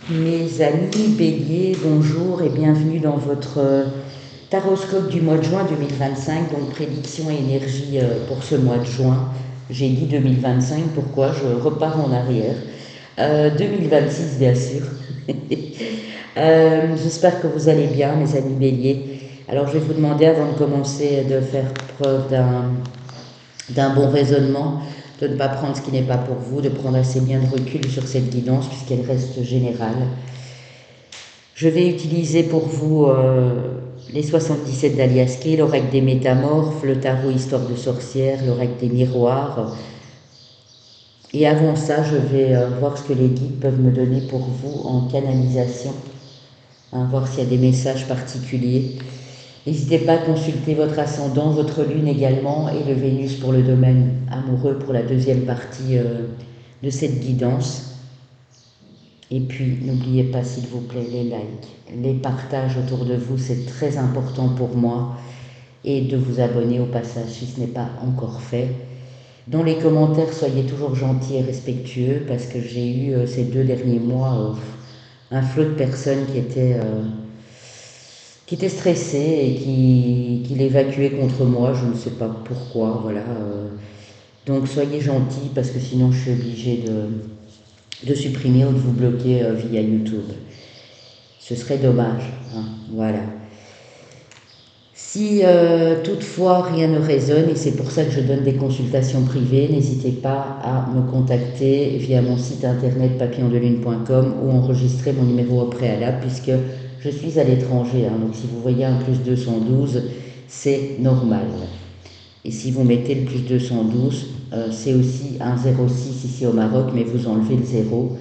Mes amis béliers, bonjour et bienvenue dans votre taroscope du mois de juin 2025, donc prédiction et énergie pour ce mois de juin. J'ai dit 2025, pourquoi? Je repars en arrière. 2026 bien sûr. J'espère que vous allez bien mes amis béliers. Alors je vais vous demander avant de commencer de faire preuve d'un bon raisonnement, de ne pas prendre ce qui n'est pas pour vous, de prendre assez bien de recul sur cette guidance puisqu'elle reste générale. Je vais utiliser pour vous les 77 d'Aliaské, l'oracle des métamorphes, le tarot histoire de sorcière, l'oracle des miroirs. Et avant ça, je vais voir ce que les guides peuvent me donner pour vous en canalisation, voir s'il y a des messages particuliers. N'hésitez pas à consulter votre ascendant, votre lune également, et le Vénus pour le domaine amoureux pour la deuxième partie de cette guidance. Et puis, n'oubliez pas, s'il vous plaît, les likes, les partages autour de vous, c'est très important pour moi. Et de vous abonner au passage si ce n'est pas encore fait. Dans les commentaires, soyez toujours gentils et respectueux parce que j'ai eu ces 2 derniers mois un flot de personnes qui étaient stressées et qui l'évacuaient contre moi. Je ne sais pas pourquoi, voilà. Donc soyez gentils parce que sinon je suis obligée de supprimer ou de vous bloquer via YouTube. Ce serait dommage, hein, voilà. Si toutefois rien ne résonne, et c'est pour ça que je donne des consultations privées, n'hésitez pas à me contacter via mon site internet papillondelune.com ou enregistrer mon numéro au préalable puisque je suis à l'étranger. Hein, donc si vous voyez un plus 212, c'est normal. Et si vous mettez le plus 212, c'est aussi un 06 ici au Maroc, mais vous enlevez le 0.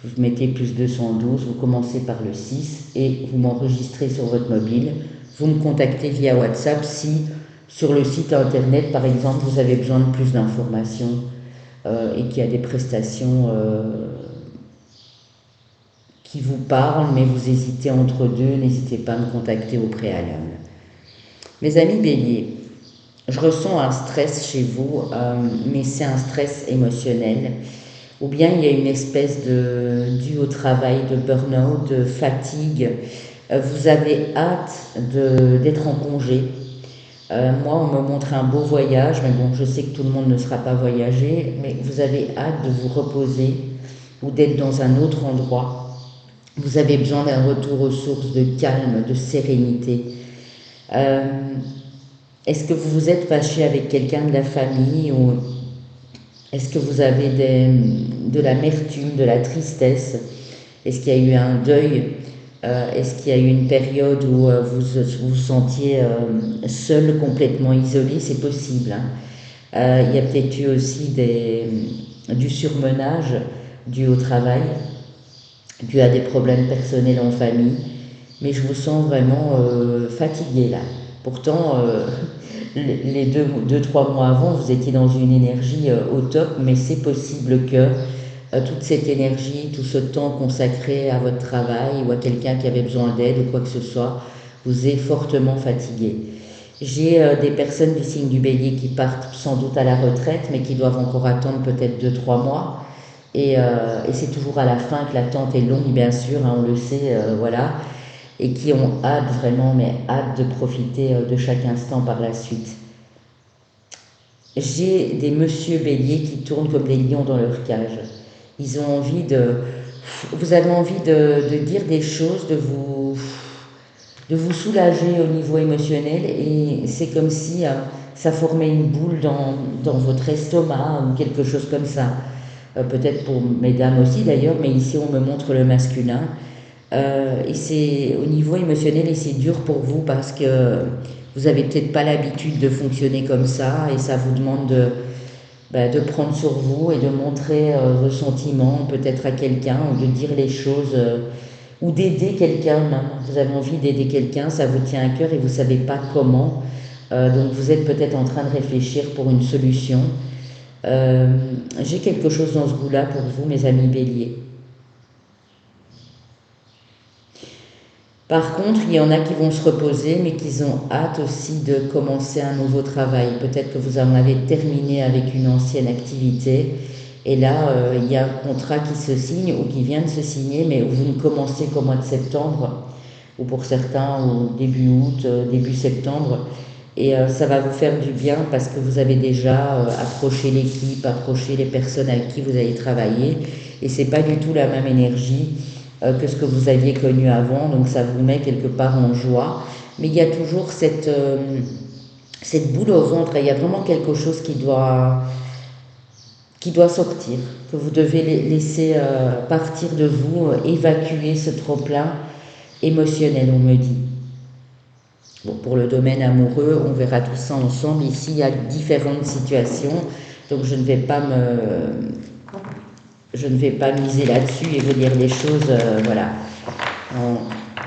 Vous mettez plus 212, vous commencez par le 6 et vous m'enregistrez sur votre mobile. Vous me contactez via WhatsApp si sur le site internet, par exemple, vous avez besoin de plus d'informations et qu'il y a des prestations qui vous parlent, mais vous hésitez entre deux, n'hésitez pas à me contacter au préalable. Mes amis béliers, je ressens un stress chez vous, mais c'est un stress émotionnel. Ou bien il y a une espèce dû au travail, de burn-out, de fatigue. Vous avez hâte d'être en congé. Moi, on me montre un beau voyage, mais bon, je sais que tout le monde ne sera pas voyagé, mais vous avez hâte de vous reposer ou d'être dans un autre endroit. Vous avez besoin d'un retour aux sources de calme, de sérénité. Euh, Est-ce que vous vous êtes fâché avec quelqu'un de la famille ou est-ce que vous avez de l'amertume, de la tristesse? Est-ce qu'il y a eu un deuil? Est-ce qu'il y a eu une période où vous vous sentiez seul, complètement isolé? C'est possible. Hein. Il y a peut-être eu aussi du surmenage dû au travail, dû à des problèmes personnels en famille. Mais je vous sens vraiment fatigué là. Pourtant, les 3 mois avant, vous étiez dans une énergie au top, mais c'est possible que toute cette énergie, tout ce temps consacré à votre travail ou à quelqu'un qui avait besoin d'aide ou quoi que ce soit, vous ait fortement fatigué. J'ai des personnes du signe du bélier qui partent sans doute à la retraite, mais qui doivent encore attendre peut-être 2, 3 mois. Et c'est toujours à la fin que l'attente est longue, bien sûr, hein, on le sait, voilà. Et qui ont hâte vraiment, mais hâte de profiter de chaque instant par la suite. J'ai des monsieur béliers qui tournent comme des lions dans leur cage. Ils ont envie de... Vous avez envie de dire des choses, de vous soulager au niveau émotionnel et c'est comme si ça formait une boule dans votre estomac ou quelque chose comme ça. Peut-être pour mesdames aussi d'ailleurs, mais ici on me montre le masculin. Et c'est au niveau émotionnel et c'est dur pour vous parce que vous avez peut-être pas l'habitude de fonctionner comme ça et ça vous demande de prendre sur vous et de montrer vos sentiments peut-être à quelqu'un ou de dire les choses ou d'aider quelqu'un même. Vous avez envie d'aider quelqu'un, ça vous tient à cœur et vous ne savez pas comment. Donc vous êtes peut-être en train de réfléchir pour une solution. J'ai quelque chose dans ce goût-là pour vous, mes amis béliers. Par contre, il y en a qui vont se reposer, mais qui ont hâte aussi de commencer un nouveau travail. Peut-être que vous en avez terminé avec une ancienne activité Et là, il y a un contrat qui se signe ou qui vient de se signer, mais où vous ne commencez qu'au mois de septembre, ou pour certains au début août, début septembre. Et ça va vous faire du bien parce que vous avez déjà approché l'équipe, approché les personnes avec qui vous allez travailler. Et c'est pas du tout la même énergie que ce que vous aviez connu avant. Donc ça vous met quelque part en joie. Mais il y a toujours cette boule au ventre. Et il y a vraiment quelque chose qui doit sortir, que vous devez laisser partir de vous, évacuer ce trop-plein émotionnel, on me dit. Bon, pour le domaine amoureux, on verra tout ça ensemble. Ici, il y a différentes situations, donc je ne vais pas miser là-dessus et vous dire les choses, voilà.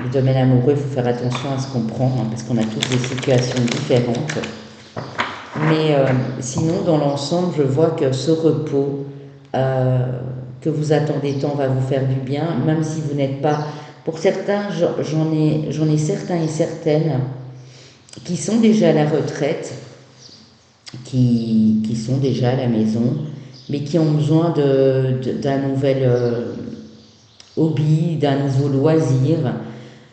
Le domaine amoureux, il faut faire attention à ce qu'on prend, hein, parce qu'on a toutes des situations différentes. Mais sinon, dans l'ensemble, je vois que ce repos que vous attendez tant va vous faire du bien, même si vous n'êtes pas... Pour certains, j'en ai certains et certaines qui sont déjà à la retraite, qui sont déjà à la maison, mais qui ont besoin d'un nouvel hobby, d'un nouveau loisir,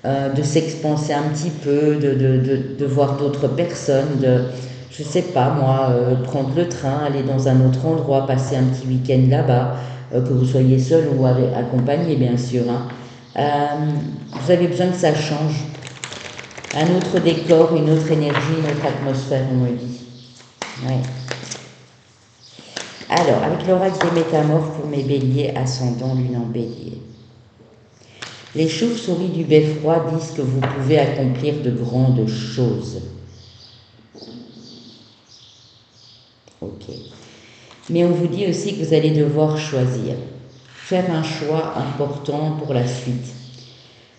de s'expanser un petit peu, de voir d'autres personnes, je sais pas moi, prendre le train, aller dans un autre endroit, passer un petit week-end là-bas, que vous soyez seul ou accompagné bien sûr. Hein. Vous avez besoin que ça change. Un autre décor, une autre énergie, une autre atmosphère, on me dit. Ouais. Alors, avec l'oracle des métamorphes pour mes béliers, ascendant lune en bélier. Les chauves-souris du beffroi disent que vous pouvez accomplir de grandes choses. Ok. Mais on vous dit aussi que vous allez devoir choisir. Faire un choix important pour la suite.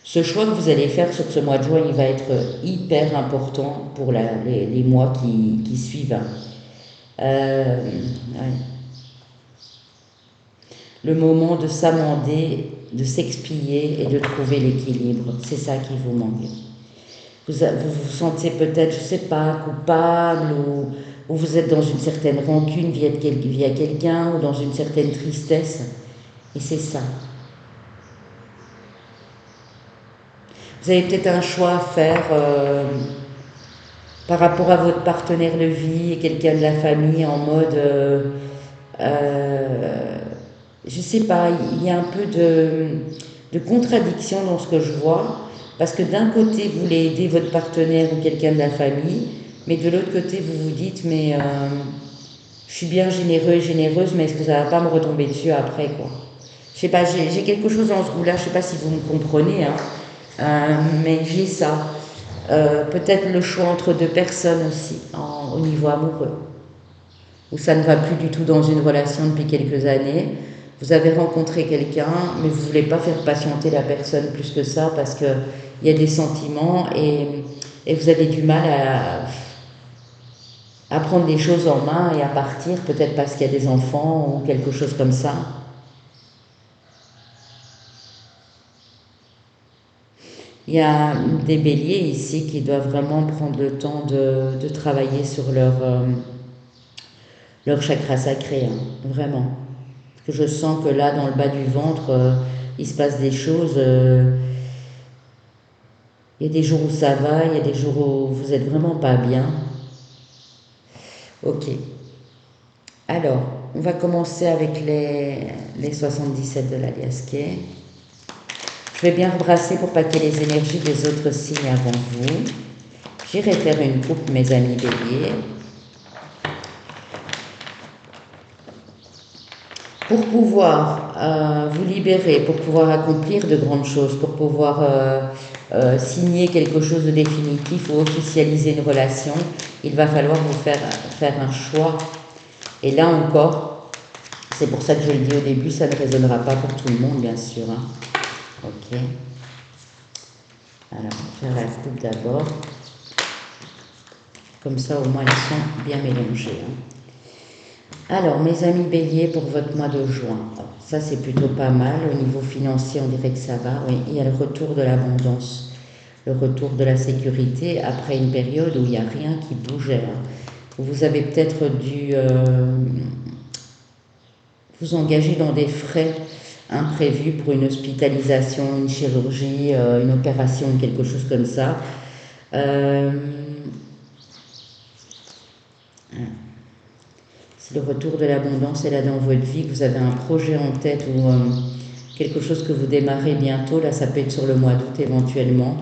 Ce choix que vous allez faire sur ce mois de juin, il va être hyper important pour les mois qui suivent. Ouais. Le moment de s'amender, de s'expier et de trouver l'équilibre, c'est ça qui vous manque. Vous vous sentez peut-être, je ne sais pas, coupable ou vous êtes dans une certaine rancune via quelqu'un ou dans une certaine tristesse. Et c'est ça. Vous avez peut-être un choix à faire par rapport à votre partenaire de vie et quelqu'un de la famille en mode... je ne sais pas, il y a un peu de contradiction dans ce que je vois. Parce que d'un côté, vous voulez aider votre partenaire ou quelqu'un de la famille, mais de l'autre côté, vous vous dites, mais je suis bien généreux et généreuse, mais est-ce que ça ne va pas me retomber dessus après, quoi. Je sais pas, j'ai quelque chose dans ce goût-là, je ne sais pas si vous me comprenez, hein, mais j'ai ça. Peut-être le choix entre deux personnes aussi, au niveau amoureux, où ça ne va plus du tout dans une relation depuis quelques années. Vous avez rencontré quelqu'un, mais vous ne voulez pas faire patienter la personne plus que ça parce qu'il y a des sentiments et vous avez du mal à prendre les choses en main et à partir, peut-être parce qu'il y a des enfants ou quelque chose comme ça. Il y a des béliers ici qui doivent vraiment prendre le temps de travailler sur leur chakra sacré, hein, vraiment. Parce que je sens que là, dans le bas du ventre, il se passe des choses. Il y a des jours où ça va, il y a des jours où vous êtes vraiment pas bien. Ok. Alors, on va commencer avec les 77 de l'Aliasquet. Je vais bien rebrasser pour pas qu'il y ait les énergies des autres signes avant vous. J'irai faire une coupe, mes amis béliers. Pour pouvoir vous libérer, pour pouvoir accomplir de grandes choses, pour pouvoir signer quelque chose de définitif ou officialiser une relation, il va falloir vous faire un choix. Et là encore, c'est pour ça que je le dis au début, ça ne résonnera pas pour tout le monde, bien sûr. Hein. Ok. Alors, on va faire la coupe d'abord. Comme ça, au moins, ils sont bien mélangés. Hein. Alors, mes amis béliers, pour votre mois de juin, ça c'est plutôt pas mal. Au niveau financier, on dirait que ça va. Oui, il y a le retour de l'abondance, le retour de la sécurité après une période où il n'y a rien qui bougeait. Hein. Vous avez peut-être vous engagez dans des frais imprévus pour une hospitalisation, une chirurgie, une opération, quelque chose comme ça. Si le retour de l'abondance est là dans votre vie, que vous avez un projet en tête ou quelque chose que vous démarrez bientôt, là ça peut être sur le mois d'août éventuellement,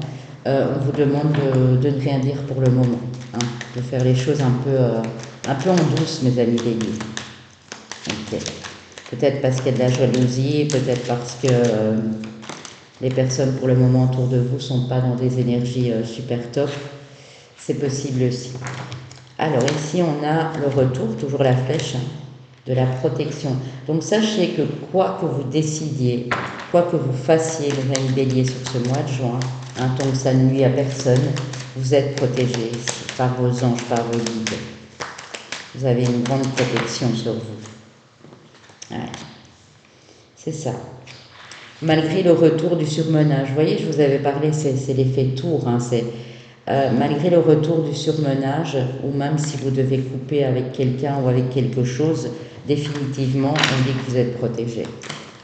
on vous demande de ne rien dire pour le moment, hein, de faire les choses un peu en douce, mes amis béliers. Okay. Peut-être parce qu'il y a de la jalousie, peut-être parce que les personnes pour le moment autour de vous ne sont pas dans des énergies super top. C'est possible aussi. Alors ici on a le retour, toujours la flèche, hein, de la protection. Donc sachez que quoi que vous décidiez, quoi que vous fassiez, les amis béliers, sur ce mois de juin, tant que ça ne nuit à personne, vous êtes protégés ici, par vos anges, par vos guides. Vous avez une grande protection sur vous. Ouais. C'est ça. Malgré le retour du surmenage, vous voyez, je vous avais parlé, c'est l'effet tour, hein, malgré le retour du surmenage, ou même si vous devez couper avec quelqu'un ou avec quelque chose, définitivement, on dit que vous êtes protégé.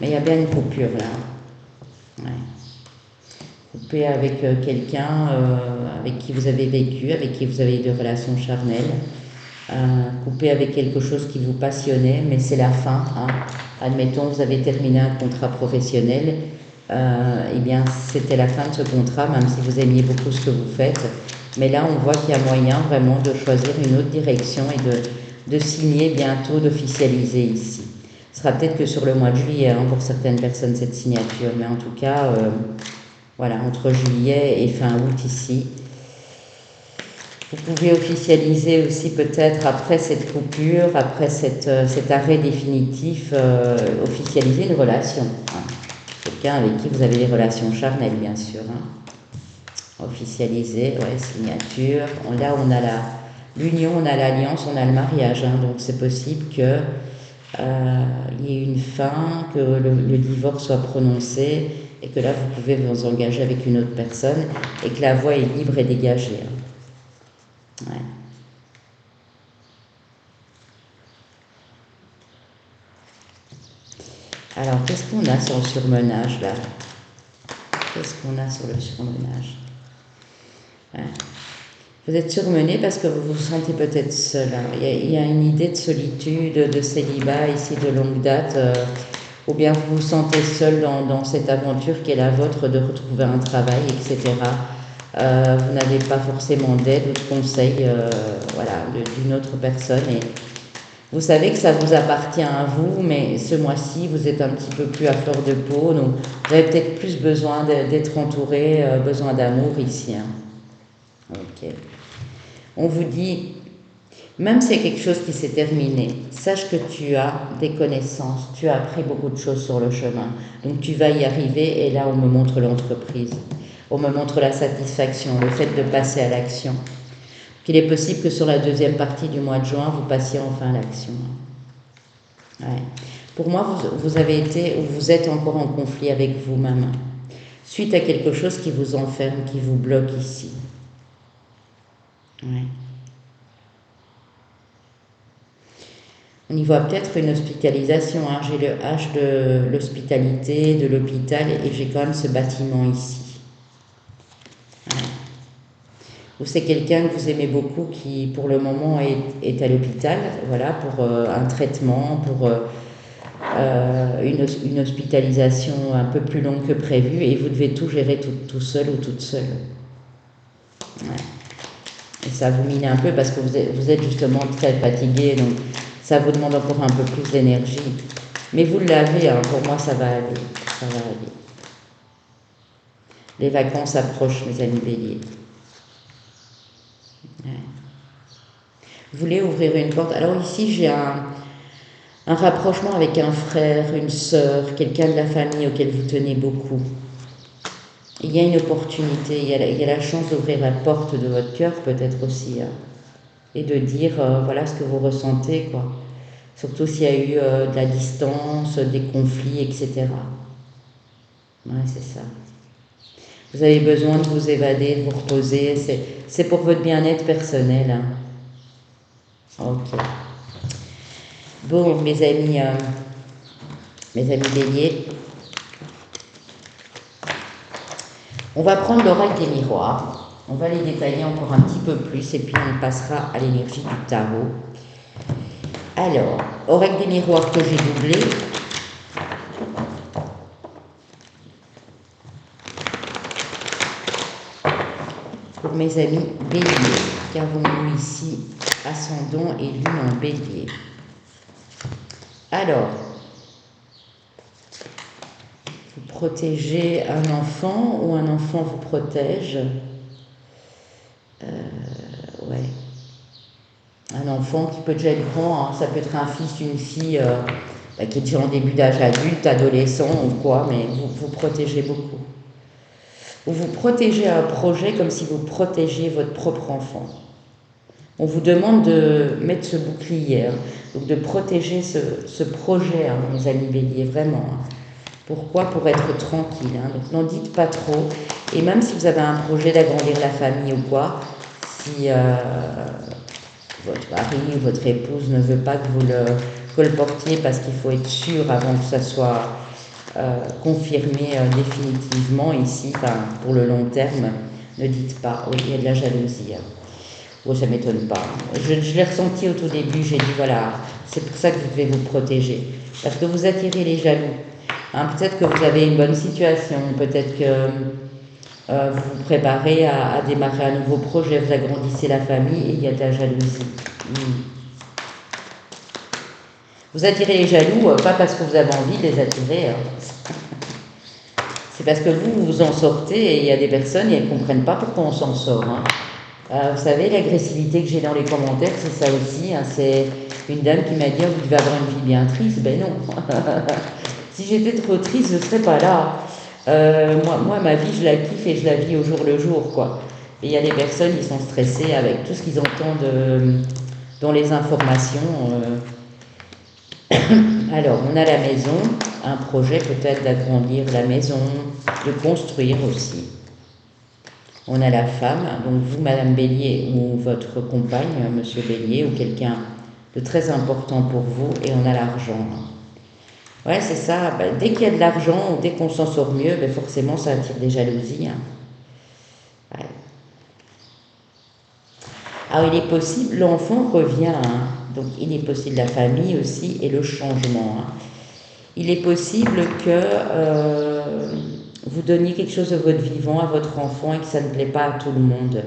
Mais il y a bien une coupure là. Ouais. Couper avec quelqu'un avec qui vous avez vécu, avec qui vous avez eu des relations charnelles. Couper avec quelque chose qui vous passionnait, mais c'est la fin. Hein. Admettons, vous avez terminé un contrat professionnel, eh bien c'était la fin de ce contrat, même si vous aimiez beaucoup ce que vous faites. Mais là, on voit qu'il y a moyen vraiment de choisir une autre direction et de signer bientôt, d'officialiser ici. Ce sera peut-être que sur le mois de juillet, hein, pour certaines personnes, cette signature, mais en tout cas, voilà, entre juillet et fin août ici. Vous pouvez officialiser aussi peut-être après cette coupure, après cet arrêt définitif, officialiser une relation. Hein. Quelqu'un avec qui vous avez des relations charnelles, bien sûr. Hein. Officialiser, ouais, signature. Là, on a l'union, on a l'alliance, on a le mariage. Hein. Donc c'est possible que il y ait une fin, que le divorce soit prononcé et que là, vous pouvez vous engager avec une autre personne et que la voie est libre et dégagée. Hein. Ouais. Alors, qu'est-ce qu'on a sur le surmenage là? Qu'est-ce qu'on a sur le surmenage? Ouais. Vous êtes surmené parce que vous vous sentez peut-être seul. Hein. Il y a une idée de solitude, de célibat ici de longue date, ou bien vous vous sentez seul dans cette aventure qui est la vôtre de retrouver un travail, etc. Vous n'avez pas forcément d'aide ou de conseil voilà, d'une autre personne. Et vous savez que ça vous appartient à vous, mais ce mois-ci, vous êtes un petit peu plus à fleur de peau. Donc, vous avez peut-être plus besoin d'être entouré, besoin d'amour ici. Hein. Ok. On vous dit, même s'il y a quelque chose qui s'est terminé, sache que tu as des connaissances, tu as appris beaucoup de choses sur le chemin. Donc, tu vas y arriver et là, on me montre l'entreprise. On me montre la satisfaction, le fait de passer à l'action. Il est possible que sur la deuxième partie du mois de juin, vous passiez enfin à l'action. Ouais. Pour moi, vous avez été ou vous êtes encore en conflit avec vous-même, suite à quelque chose qui vous enferme, qui vous bloque ici. Ouais. On y voit peut-être une hospitalisation. Hein. J'ai le H de l'hospitalité, de l'hôpital, et j'ai quand même ce bâtiment ici. Ou c'est quelqu'un que vous aimez beaucoup qui, pour le moment, est à l'hôpital, voilà, pour un traitement, pour une hospitalisation un peu plus longue que prévu, et vous devez tout gérer tout seul ou toute seule. Ouais. Et ça vous mine un peu parce que vous êtes justement très fatigué, donc ça vous demande encore un peu plus d'énergie. Mais vous l'avez, hein, pour moi ça va aller, ça va aller. Les vacances approchent, mes amis béliers. Ouais. Vous voulez ouvrir une porte. Alors ici, j'ai un rapprochement avec un frère, une sœur, quelqu'un de la famille auquel vous tenez beaucoup. Il y a une opportunité, il y a la chance d'ouvrir la porte de votre cœur peut-être aussi, hein, et de dire voilà ce que vous ressentez, quoi. Surtout s'il y a eu de la distance, des conflits, etc. Ouais, c'est ça. Vous avez besoin de vous évader, de vous reposer, c'est pour votre bien-être personnel. Hein. Ok. Bon, mes amis, Mes amis béliers, on va prendre l'oracle des miroirs. On va les détailler encore un petit peu plus et puis on passera à l'énergie du tarot. Alors, oracle des miroirs que j'ai doublé. Pour mes amis béliers, qu'avons-nous ici? Ascendant et lune en bélier. Alors, vous protégez un enfant ou un enfant vous protège? Ouais. Un enfant qui peut déjà être grand, hein, ça peut être un fils, une fille qui est déjà en début d'âge adulte, adolescent ou quoi, mais vous protégez beaucoup. Ou vous protégez un projet comme si vous protégiez votre propre enfant. On vous demande de mettre ce bouclier, hein, donc de protéger ce projet, hein, mes amis béliers, vraiment. Hein. Pourquoi? Pour être tranquille. Hein, donc n'en dites pas trop. Et même si vous avez un projet d'agrandir la famille ou quoi, si votre mari ou votre épouse ne veut pas que vous le portiez parce qu'il faut être sûr avant que ça soit confirmé définitivement ici, pour le long terme, ne dites pas. Oui, il y a de la jalousie. Hein. Oh, ça ne m'étonne pas. Je l'ai ressenti au tout début, j'ai dit voilà, c'est pour ça que vous devez vous protéger. Parce que vous attirez les jaloux. Hein, peut-être que vous avez une bonne situation, peut-être que vous vous préparez à démarrer un nouveau projet, vous agrandissez la famille et il y a de la jalousie. Vous attirez les jaloux, pas parce que vous avez envie de les attirer. Hein. C'est parce que vous en sortez et il y a des personnes et elles ne comprennent pas pourquoi on s'en sort. Hein. Vous savez, l'agressivité que j'ai dans les commentaires, c'est ça aussi. Hein, c'est une dame qui m'a dit oh, vous devez avoir une vie bien triste. Ben non. Si j'étais trop triste, je ne serais pas là. Moi, ma vie, je la kiffe et je la vis au jour le jour, quoi. Et il y a des personnes qui sont stressées avec tout ce qu'ils entendent dans les informations. Alors, on a la maison, un projet peut-être d'agrandir la maison, de construire aussi. On a la femme, donc vous, Madame Bélier, ou votre compagne, Monsieur Bélier, ou quelqu'un de très important pour vous, et on a l'argent. Ouais, c'est ça. Ben, dès qu'il y a de l'argent, ou dès qu'on s'en sort mieux, ben forcément, ça attire des jalousies. Hein. Ouais. Alors, il est possible, l'enfant revient, hein. Donc il est possible la famille aussi et le changement. Hein. Il est possible que vous donniez quelque chose de votre vivant à votre enfant et que ça ne plaît pas à tout le monde.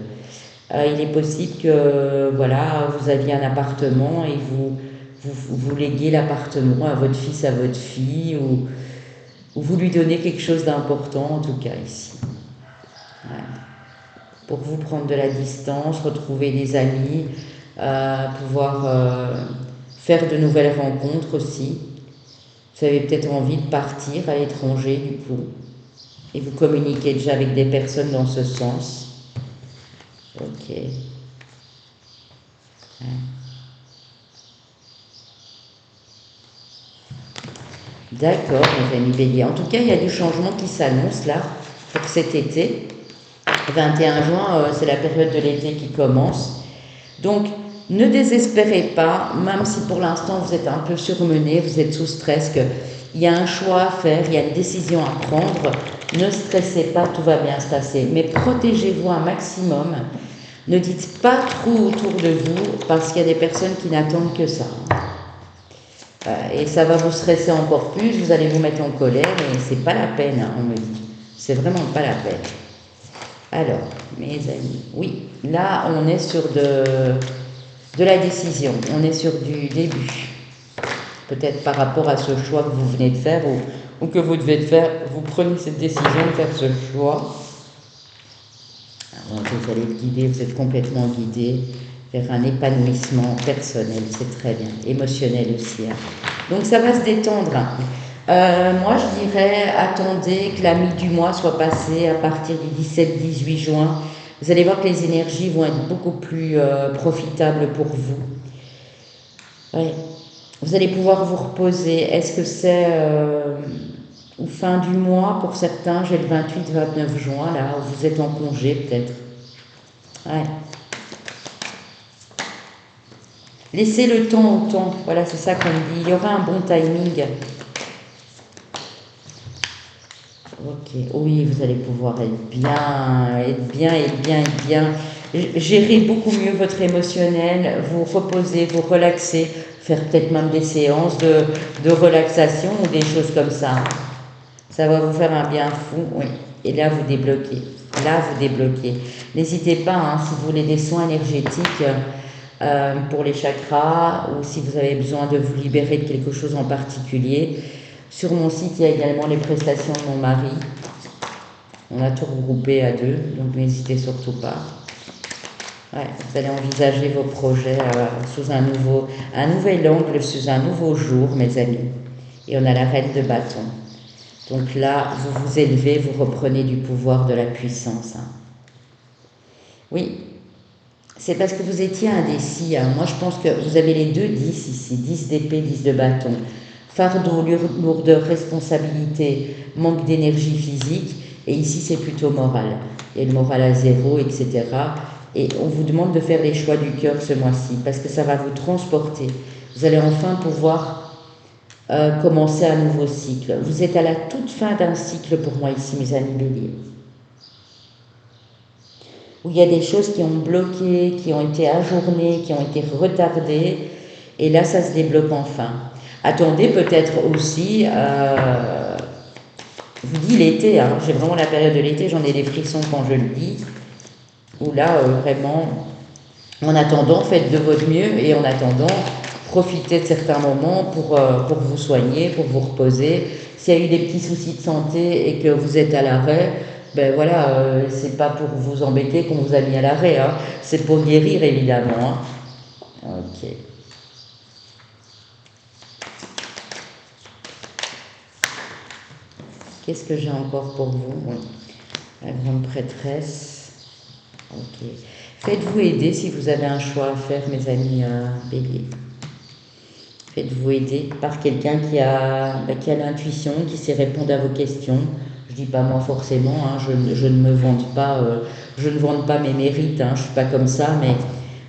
Il est possible que voilà, vous aviez un appartement et vous léguez l'appartement à votre fils, à votre fille, ou vous lui donnez quelque chose d'important, en tout cas ici. Ouais. Pour vous prendre de la distance, retrouver des amis, pouvoir faire de nouvelles rencontres aussi. Vous avez peut-être envie de partir à l'étranger du coup. Et vous communiquez déjà avec des personnes dans ce sens. Ok. Ouais. D'accord, mes amis béliers. En tout cas, il y a du changement qui s'annonce là pour cet été. 21 juin, c'est la période de l'été qui commence. Donc, ne désespérez pas, même si pour l'instant vous êtes un peu surmené, vous êtes sous stress, qu'il y a un choix à faire, il y a une décision à prendre. Ne stressez pas, tout va bien se passer. Mais protégez-vous un maximum. Ne dites pas trop autour de vous, parce qu'il y a des personnes qui n'attendent que ça. Et ça va vous stresser encore plus, vous allez vous mettre en colère, et c'est pas la peine, hein, on me dit. C'est vraiment pas la peine. Alors, mes amis, oui, là on est sur de la décision, on est sur du début. Peut-être par rapport à ce choix que vous venez de faire ou que vous devez faire, vous prenez cette décision de faire ce choix. Alors, vous allez être guidé, vous êtes complètement guidé vers un épanouissement personnel, c'est très bien, émotionnel aussi. Hein. Donc ça va se détendre. Moi, je dirais, attendez que la mi-du-mois soit passée à partir du 17-18 juin. Vous allez voir que les énergies vont être beaucoup plus profitables pour vous. Ouais. Vous allez pouvoir vous reposer. Est-ce que c'est ou fin du mois pour certains? J'ai le 28-29 juin, là, où vous êtes en congé peut-être. Ouais. Laissez le temps au temps. Voilà, c'est ça qu'on dit. Il y aura un bon timing. Ok, oui, vous allez pouvoir être bien, gérer beaucoup mieux votre émotionnel, vous reposer, vous relaxer, faire peut-être même des séances de relaxation ou des choses comme ça. Ça va vous faire un bien fou, oui. Et là, vous débloquez. Là, vous débloquez. N'hésitez pas, hein, si vous voulez des soins énergétiques pour les chakras ou si vous avez besoin de vous libérer de quelque chose en particulier. Sur mon site, il y a également les prestations de mon mari. On a tout regroupé à deux, donc n'hésitez surtout pas. Ouais, vous allez envisager vos projets sous un nouvel angle, sous un nouveau jour, mes amis. Et on a la reine de bâton. Donc là, vous vous élevez, vous reprenez du pouvoir, de la puissance. Hein. Oui, c'est parce que vous étiez indécis. Hein. Moi, je pense que vous avez les deux 10 ici, 10 d'épée, 10 de bâton. Fardeau, lourdeur, responsabilité, manque d'énergie physique. Et ici, c'est plutôt moral. Il y a le moral à zéro, etc. Et on vous demande de faire les choix du cœur ce mois-ci, parce que ça va vous transporter. Vous allez enfin pouvoir commencer un nouveau cycle. Vous êtes à la toute fin d'un cycle pour moi ici, mes amis béliers. Où il y a des choses qui ont bloqué, qui ont été ajournées, qui ont été retardées, et là, ça se débloque enfin. Attendez peut-être aussi, je vous dis l'été, hein, j'ai vraiment la période de l'été, j'en ai des frissons quand je le dis, où là, vraiment, en attendant, faites de votre mieux, et en attendant, profitez de certains moments pour vous soigner, pour vous reposer. S'il y a eu des petits soucis de santé et que vous êtes à l'arrêt, ben voilà, c'est pas pour vous embêter qu'on vous a mis à l'arrêt, hein. C'est pour guérir évidemment. Hein. Ok. Qu'est-ce que j'ai encore pour vous? Oui. La grande prêtresse. Ok. Faites-vous aider si vous avez un choix à faire, mes amis béliers. Faites-vous aider par quelqu'un qui a l'intuition, qui sait répondre à vos questions. Je dis pas moi forcément, hein, je ne me vante pas, je ne vante pas mes mérites, hein, je suis pas comme ça, mais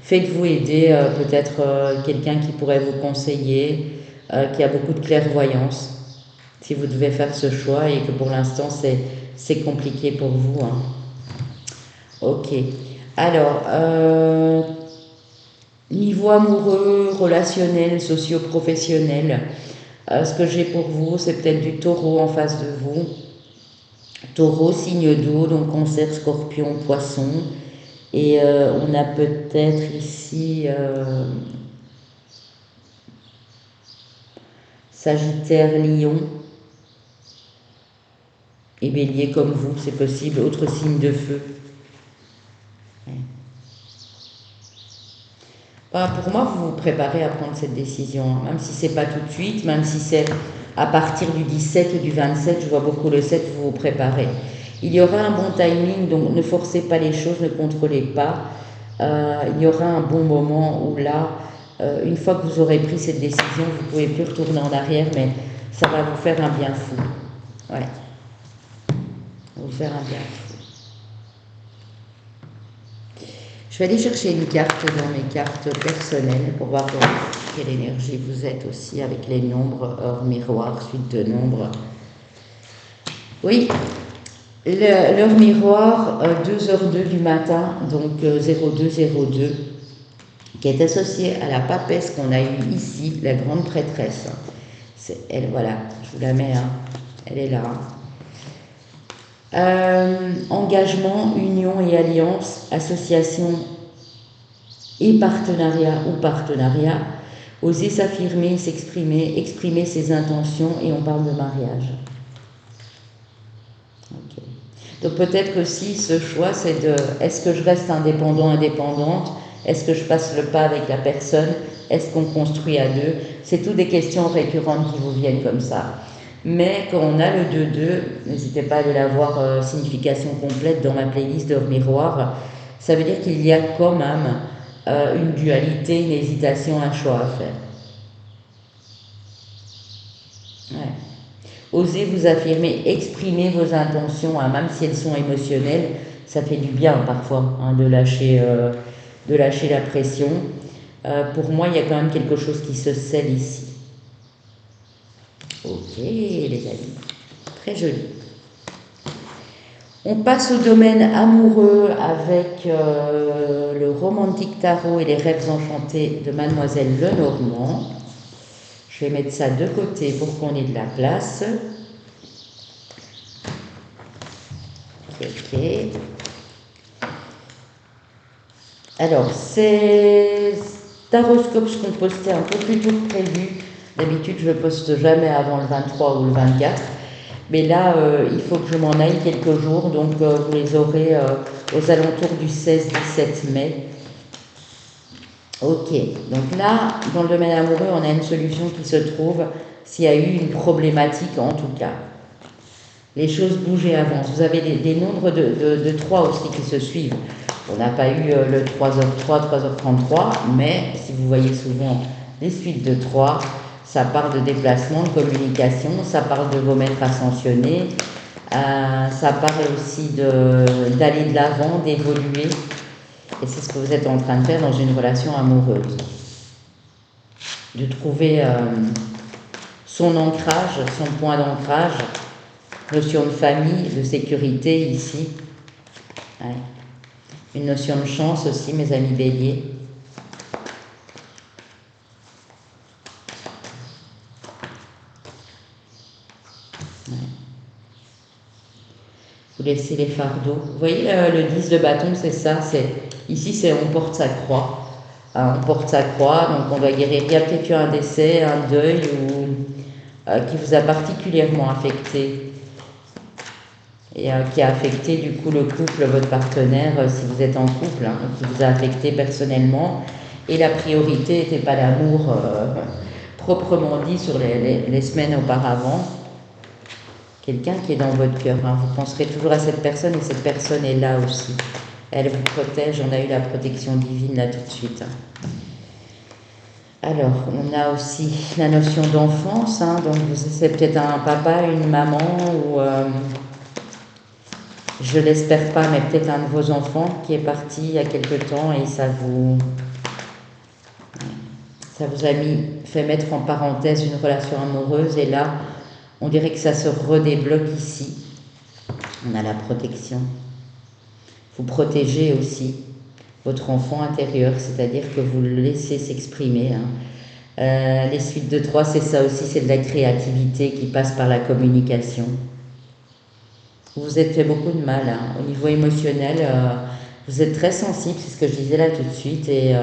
faites-vous aider peut-être quelqu'un qui pourrait vous conseiller, qui a beaucoup de clairvoyance, si vous devez faire ce choix et que pour l'instant c'est compliqué pour vous. Hein. Ok. Alors, niveau amoureux, relationnel, socio-professionnel, ce que j'ai pour vous, c'est peut-être du taureau en face de vous. Taureau, signe d'eau, donc cancer, scorpion, poisson. Et on a peut-être ici Sagittaire, lion et bélier comme vous, c'est possible, autre signe de feu. Pour moi, vous vous préparez à prendre cette décision, hein. Même si c'est pas tout de suite, même si c'est à partir du 17 ou du 27, je vois beaucoup le 7, vous vous préparez. Il y aura un bon timing, donc ne forcez pas les choses, ne contrôlez pas. Il y aura un bon moment où là, une fois que vous aurez pris cette décision, vous ne pouvez plus retourner en arrière, mais ça va vous faire un bien fou. Ouais, vous faire un bien fou. Je vais aller chercher une carte dans mes cartes personnelles pour voir dans quelle énergie vous êtes aussi avec les nombres hors miroir, suite de nombres. Oui, l'heure miroir, 2h02 du matin, donc 0202, qui est associée à la papesse qu'on a eue ici, la grande prêtresse. C'est elle, voilà, je vous la mets, hein, elle est là. Engagement, union et alliance, association et partenariat ou partenariat, oser s'affirmer, s'exprimer, exprimer ses intentions et on parle de mariage. Okay. Donc peut-être aussi ce choix c'est de est-ce que je reste indépendant, indépendante, est-ce que je passe le pas avec la personne, est-ce qu'on construit à deux, c'est toutes des questions récurrentes qui vous viennent comme ça. Mais quand on a le 2-2, n'hésitez pas à aller la voir signification complète dans ma playlist d'heures miroir, ça veut dire qu'il y a quand même une dualité, une hésitation, un choix à faire. Ouais. Osez vous affirmer, exprimer vos intentions, hein, même si elles sont émotionnelles, ça fait du bien parfois hein, de lâcher la pression. Pour moi, il y a quand même quelque chose qui se scelle ici. Ok, les amis, très joli. On passe au domaine amoureux avec le romantique tarot et les rêves enchantés de Mademoiselle Lenormand. Je vais mettre ça de côté pour qu'on ait de la place. Ok. Alors, c'est taroscope qu'on postait un peu plus tôt que prévu. D'habitude, je ne poste jamais avant le 23 ou le 24. Mais là, il faut que je m'en aille quelques jours, donc vous les aurez aux alentours du 16-17 mai. Ok, donc là, dans le domaine amoureux, on a une solution qui se trouve s'il y a eu une problématique en tout cas. Les choses bougent et avancent. Vous avez des nombres de 3 aussi qui se suivent. On n'a pas eu le 3h3, 3h33, mais si vous voyez souvent les suites de 3, ça parle de déplacement, de communication, ça parle de vos maîtres ascensionnés, ça parle aussi d'aller de l'avant, d'évoluer. Et c'est ce que vous êtes en train de faire dans une relation amoureuse. De trouver son ancrage, son point d'ancrage, notion de famille, de sécurité ici. Ouais. Une notion de chance aussi, mes amis béliers. Ouais. Vous laissez les fardeaux. Vous voyez le 10 de bâton, c'est ça. Ici, c'est on porte sa croix. On porte sa croix, donc on doit guérir. Il y a peut-être eu un décès, un deuil qui vous a particulièrement affecté. Et qui a affecté du coup le couple, votre partenaire, si vous êtes en couple, hein, qui vous a affecté personnellement. Et la priorité n'était pas l'amour proprement dit sur les semaines auparavant. Quelqu'un qui est dans votre cœur, hein. Vous penserez toujours à cette personne et cette personne est là aussi. Elle vous protège, on a eu la protection divine là tout de suite. Hein. Alors, on a aussi la notion d'enfance, hein, donc c'est peut-être un papa, une maman ou je l'espère pas, mais peut-être un de vos enfants qui est parti il y a quelque temps et ça vous a fait mettre en parenthèse une relation amoureuse et là, on dirait que ça se redébloque ici. On a la protection. Vous protégez aussi votre enfant intérieur, c'est-à-dire que vous le laissez s'exprimer. Hein. Les suites de 3, c'est ça aussi, c'est de la créativité qui passe par la communication. Vous vous êtes fait beaucoup de mal. Hein. Au niveau émotionnel, vous êtes très sensible, c'est ce que je disais là tout de suite, et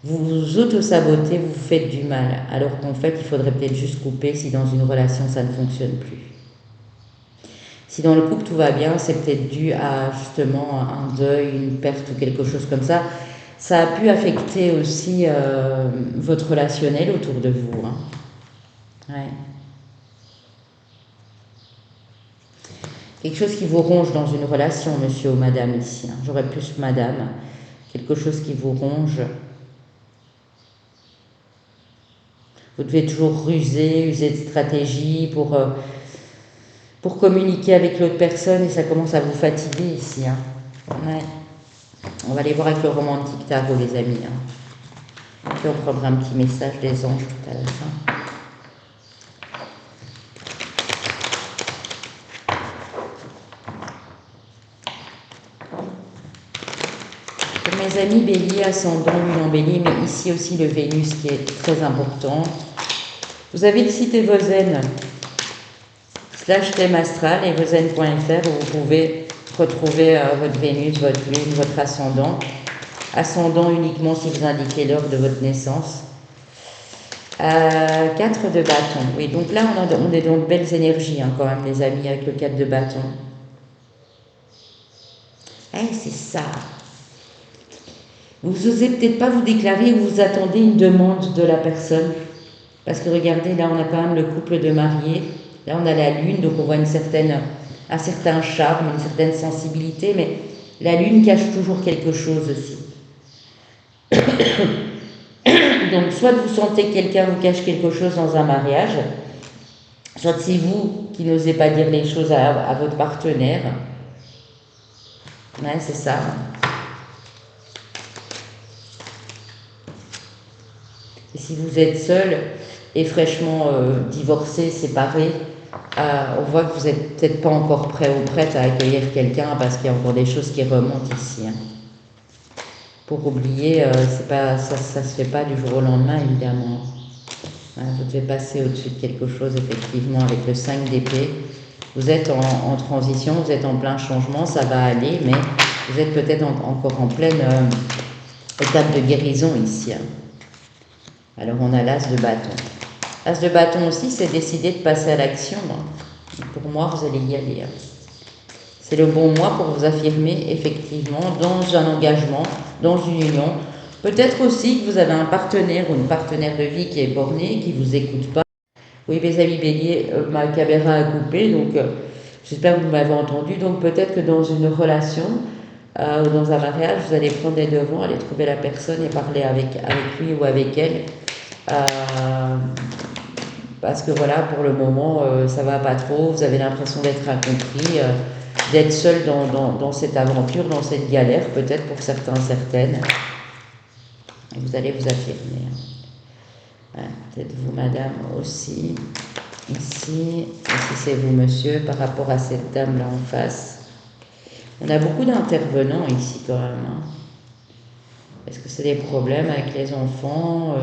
vous vous auto-sabotez, vous vous faites du mal, alors qu'en fait, il faudrait peut-être juste couper si dans une relation ça ne fonctionne plus. Si dans le couple tout va bien, c'est peut-être dû à justement un deuil, une perte ou quelque chose comme ça. Ça a pu affecter aussi votre relationnel autour de vous. Hein. Ouais. Quelque chose qui vous ronge dans une relation, monsieur ou madame, ici. Hein. J'aurais plus madame. Quelque chose qui vous ronge. Vous devez toujours user de stratégie pour communiquer avec l'autre personne et ça commence à vous fatiguer ici. Hein. Ouais. On va aller voir avec le romantique tarot, les amis. Hein. Puis on prendra un petit message des anges tout à la fin. Pour mes amis bélier, ascendant, lune en bélier, mais ici aussi le Vénus qui est très important. Vous avez le site Evozen /thème astral, evozen.fr où vous pouvez retrouver votre Vénus, votre lune, votre ascendant. Ascendant uniquement si vous indiquez l'heure de votre naissance. 4 de bâton. Oui, donc là, on est dans de belles énergies hein, quand même, les amis, avec le 4 de bâton. C'est ça. Vous n'osez peut-être pas vous déclarer ou vous attendez une demande de la personne. Parce que regardez, là, on a quand même le couple de mariés. Là, on a la lune, donc on voit un certain charme, une certaine sensibilité, mais la lune cache toujours quelque chose aussi. Donc, soit vous sentez que quelqu'un vous cache quelque chose dans un mariage, soit c'est vous qui n'osez pas dire les choses à votre partenaire. Ouais, c'est ça. Et si vous êtes seul et fraîchement divorcé, séparé, On voit que vous n'êtes peut-être pas encore prêt ou prête à accueillir quelqu'un parce qu'il y a encore des choses qui remontent ici. Hein. Pour oublier, c'est pas, ça se fait pas du jour au lendemain, évidemment. Hein, vous devez passer au-dessus de quelque chose, effectivement, avec le 5 d'épée. Vous êtes en transition, vous êtes en plein changement, ça va aller, mais vous êtes peut-être encore en pleine étape de guérison ici. Hein. Alors on a l'as de bâton. L'as de bâton aussi, c'est décider de passer à l'action. Hein. Pour moi, vous allez y aller. Hein. C'est le bon mois pour vous affirmer effectivement dans un engagement, dans une union. Peut-être aussi que vous avez un partenaire ou une partenaire de vie qui est borné, qui ne vous écoute pas. Oui, mes amis béliers, ma caméra a coupé, donc j'espère que vous m'avez entendu. Donc peut-être que dans une relation ou dans un mariage, vous allez prendre les devants, aller trouver la personne et parler avec lui ou avec elle. Parce que voilà, pour le moment, ça va pas trop, vous avez l'impression d'être incompris, d'être seul dans cette aventure, dans cette galère, peut-être pour certains, certaines. Et vous allez vous affirmer. Hein, peut-être vous, madame, aussi, ici, et si c'est vous, monsieur, par rapport à cette dame-là en face. On a beaucoup d'intervenants ici, quand même. Hein. Est-ce que c'est des problèmes avec les enfants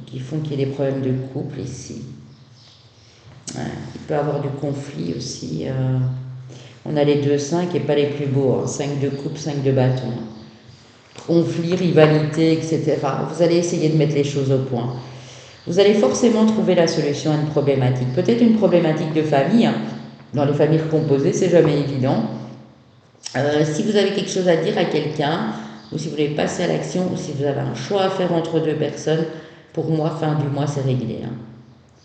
qui font qu'il y ait des problèmes de couple ici? Ouais, il peut y avoir du conflit aussi. On a les 2-5 et pas les plus beaux. Hein. 5 de coupe, 5 de bâton. Conflit, rivalité, etc. Vous allez essayer de mettre les choses au point. Vous allez forcément trouver la solution à une problématique. Peut-être une problématique de famille. Hein. Dans les familles recomposées, c'est jamais évident. Si vous avez quelque chose à dire à quelqu'un, ou si vous voulez passer à l'action, ou si vous avez un choix à faire entre deux personnes, pour moi, fin du mois, c'est réglé. Hein.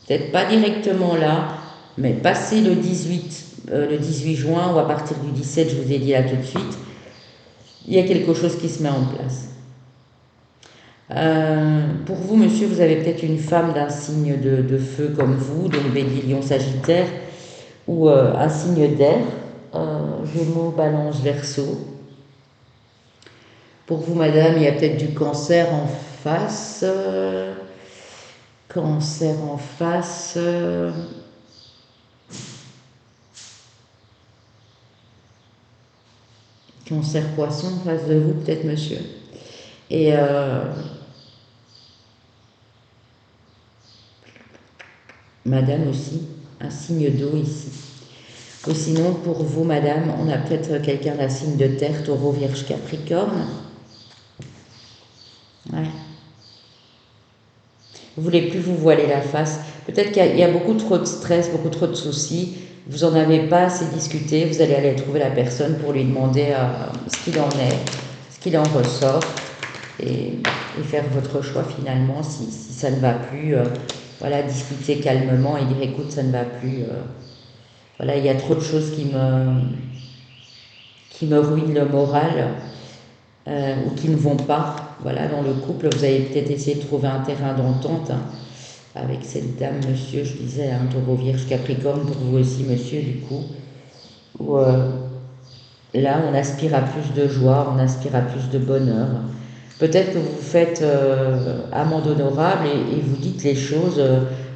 Peut-être pas directement là, mais passer le 18 juin ou à partir du 17, je vous ai dit là tout de suite, il y a quelque chose qui se met en place. Pour vous, monsieur, vous avez peut-être une femme d'un signe de feu comme vous, donc Bélier, Lion, Sagittaire, ou un signe d'air, Gémeaux, Balance, Verseau. Pour vous, madame, il y a peut-être du cancer en face. Cancer en face. Cancer poisson en face de vous, peut-être, monsieur. Et madame aussi, un signe d'eau ici. Ou sinon, pour vous, madame, on a peut-être quelqu'un d'un signe de terre, Taureau, Vierge, Capricorne. Ouais. Vous voulez plus vous voiler la face. Peut-être qu'il y a beaucoup trop de stress, beaucoup trop de soucis. Vous n'en avez pas assez discuté. Vous allez aller trouver la personne pour lui demander ce qu'il en est, ce qu'il en ressort. Et faire votre choix finalement si ça ne va plus. Voilà, discuter calmement et dire écoute, ça ne va plus. Voilà, il y a trop de choses qui me ruinent le moral ou qui ne vont pas. Voilà, dans le couple, vous avez peut-être essayé de trouver un terrain d'entente hein, avec cette dame, monsieur, je disais, un Taureau, Vierge, Capricorne, pour vous aussi, monsieur, du coup. Où, là, on aspire à plus de joie, on aspire à plus de bonheur. Peut-être que vous vous faites amende honorable et vous dites les choses,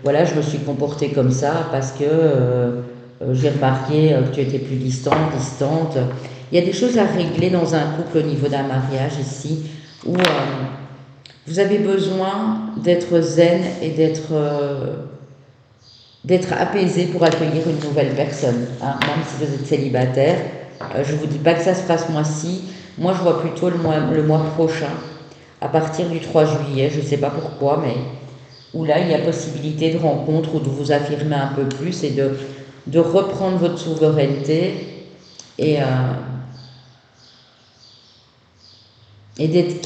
voilà, je me suis comportée comme ça parce que j'ai remarqué que tu étais plus distante. Il y a des choses à régler dans un couple au niveau d'un mariage ici, où vous avez besoin d'être zen et d'être apaisé pour accueillir une nouvelle personne. Hein. Même si vous êtes célibataire, je ne vous dis pas que ça se passe ce mois-ci. Moi, je vois plutôt le mois prochain, à partir du 3 juillet, je ne sais pas pourquoi, mais où là, il y a possibilité de rencontre ou de vous affirmer un peu plus et de reprendre votre souveraineté et d'être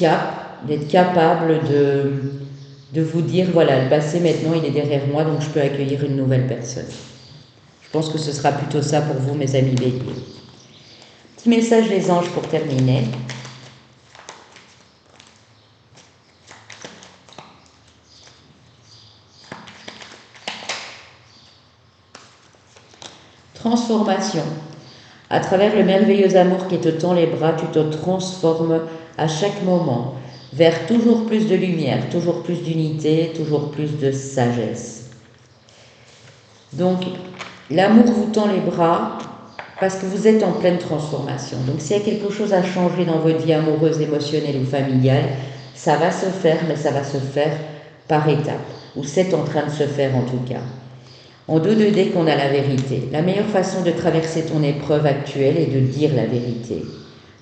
capable de vous dire, voilà, le passé maintenant, il est derrière moi, donc je peux accueillir une nouvelle personne. Je pense que ce sera plutôt ça pour vous, mes amis béliers. Petit message des anges pour terminer. Transformation. À travers le merveilleux amour qui te tend les bras, tu te transformes à chaque moment vers toujours plus de lumière, toujours plus d'unité, toujours plus de sagesse. Donc, L'amour vous tend les bras parce que vous êtes en pleine transformation. Donc s'il y a quelque chose à changer dans votre vie amoureuse, émotionnelle ou familiale, ça va se faire, mais ça va se faire par étapes. Ou c'est en train de se faire en tout cas. En 2-2D qu'on a la vérité. La meilleure façon de traverser ton épreuve actuelle est de dire la vérité.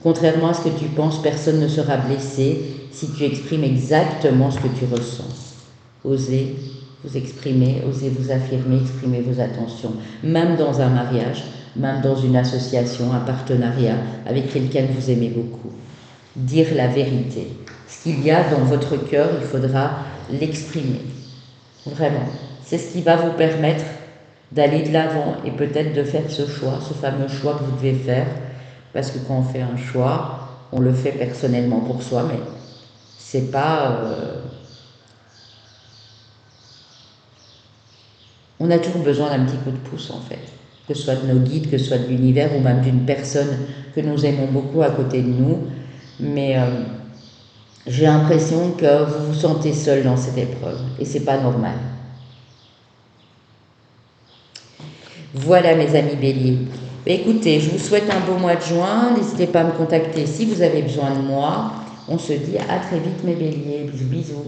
Contrairement à ce que tu penses, personne ne sera blessé si tu exprimes exactement ce que tu ressens. Osez vous exprimer, osez vous affirmer, exprimer vos intentions. Même dans un mariage, même dans une association, un partenariat avec quelqu'un que vous aimez beaucoup. Dire la vérité. Ce qu'il y a dans votre cœur, il faudra l'exprimer. Vraiment. C'est ce qui va vous permettre d'aller de l'avant et peut-être de faire ce choix, ce fameux choix que vous devez faire. Parce que quand on fait un choix, on le fait personnellement pour soi, mais c'est pas... on a toujours besoin d'un petit coup de pouce en fait. Que ce soit de nos guides, que ce soit de l'univers ou même d'une personne que nous aimons beaucoup à côté de nous. Mais j'ai l'impression que vous vous sentez seul dans cette épreuve et c'est pas normal. Voilà mes amis béliers. Écoutez, je vous souhaite un beau mois de juin. N'hésitez pas à me contacter si vous avez besoin de moi. On se dit à très vite mes béliers. Bisous bisous.